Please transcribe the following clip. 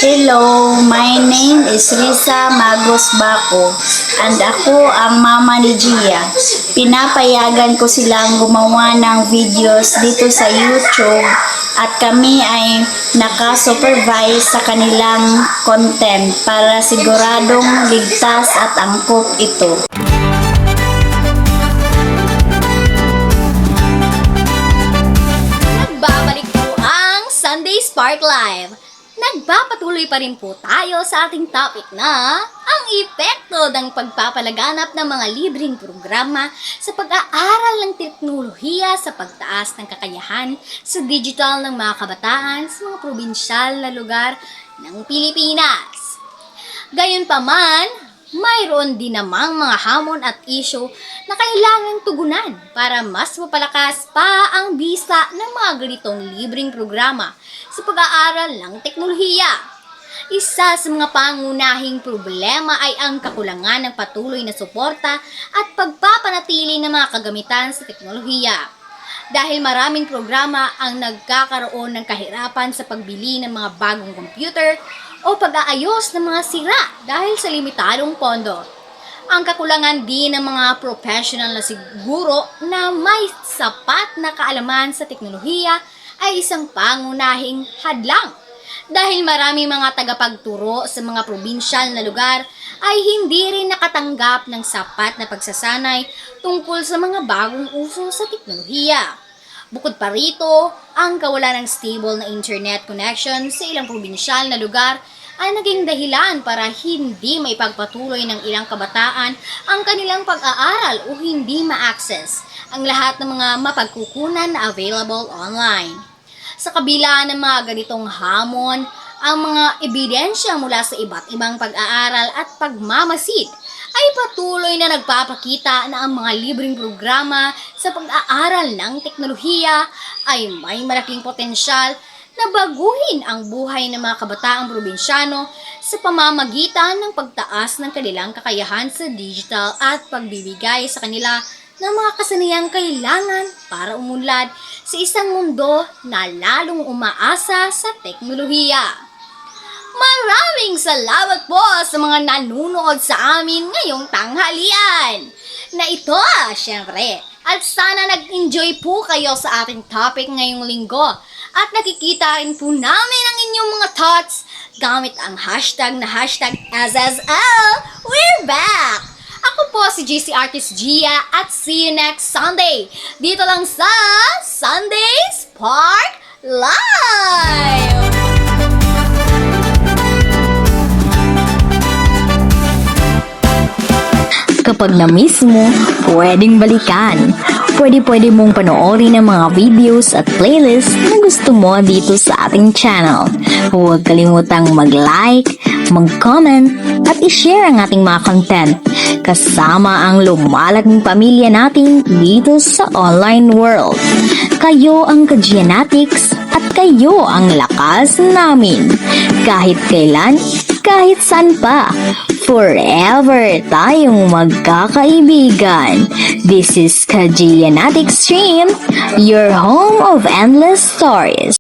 Hello, my name is Risa Magos Baco and ako ang mama ni Gia. Pinapayagan ko silang gumawa ng videos dito sa YouTube at kami ay naka-supervise sa kanilang content para siguradong ligtas at angkop ito. Nagbabalik po ang Sunday Spark Live. Nagpapatuloy pa rin po tayo sa ating topic na ang epekto ng pagpapalaganap ng mga libreng programa sa pag-aaral ng teknolohiya sa pagtaas ng kakayahan sa digital ng mga kabataan sa mga probinsyal na lugar ng Pilipinas. Gayunpaman, mayroon din namang mga hamon at isyu na kailangang tugunan para mas mapalakas pa ang bisa ng mga ganitong libreng programa sa pag-aaral ng teknolohiya. Isa sa mga pangunahing problema ay ang kakulangan ng patuloy na suporta at pagpapanatili ng mga kagamitan sa teknolohiya. Dahil maraming programa ang nagkakaroon ng kahirapan sa pagbili ng mga bagong computer o pag-aayos ng mga sira dahil sa limitadong pondo. Ang kakulangan din ng mga professional na siguro na may sapat na kaalaman sa teknolohiya ay isang pangunahing hadlang. Dahil maraming mga tagapagturo sa mga probinsyal na lugar ay hindi rin nakatanggap ng sapat na pagsasanay tungkol sa mga bagong uso sa teknolohiya. Bukod pa rito, ang kawalan ng stable na internet connection sa ilang probinsyal na lugar ay naging dahilan para hindi maipagpatuloy ng ilang kabataan ang kanilang pag-aaral o hindi ma-access ang lahat ng mga mapagkukunan na available online. Sa kabila ng mga ganitong hamon, ang mga ebidensya mula sa iba't ibang pag-aaral at pagmamasid ay patuloy na nagpapakita na ang mga libreng programa sa pag-aaral ng teknolohiya ay may malaking potensyal na baguhin ang buhay ng mga kabataang probinsyano sa pamamagitan ng pagtaas ng kanilang kakayahan sa digital at pagbibigay sa kanila ng mga kasanayang kailangan para umunlad sa isang mundo na lalong umaasa sa teknolohiya. Maraming salamat po sa mga nanunood sa amin ngayong tanghalian na ito, syempre. At sana nag-enjoy po kayo sa ating topic ngayong linggo at nakikita rin po namin ang inyong mga thoughts gamit ang hashtag na hashtag SSL. We're back! Ako po si GC Artist Gia at see you next Sunday dito lang sa Sunday Spark Live! Kapag na-miss mo, pwedeng balikan. Pwede mong panoorin ang mga videos at playlist na gusto mo dito sa ating channel. Huwag kalimutang mag-like, mag-comment, at i-share ang ating mga content kasama ang lumalaking pamilya natin dito sa online world. Kayo ang Kagianatics at kayo ang lakas namin. Kahit kailan, kahit saan pa, forever tayong magkakaibigan. This is Kagianatic Stream, your home of endless stories.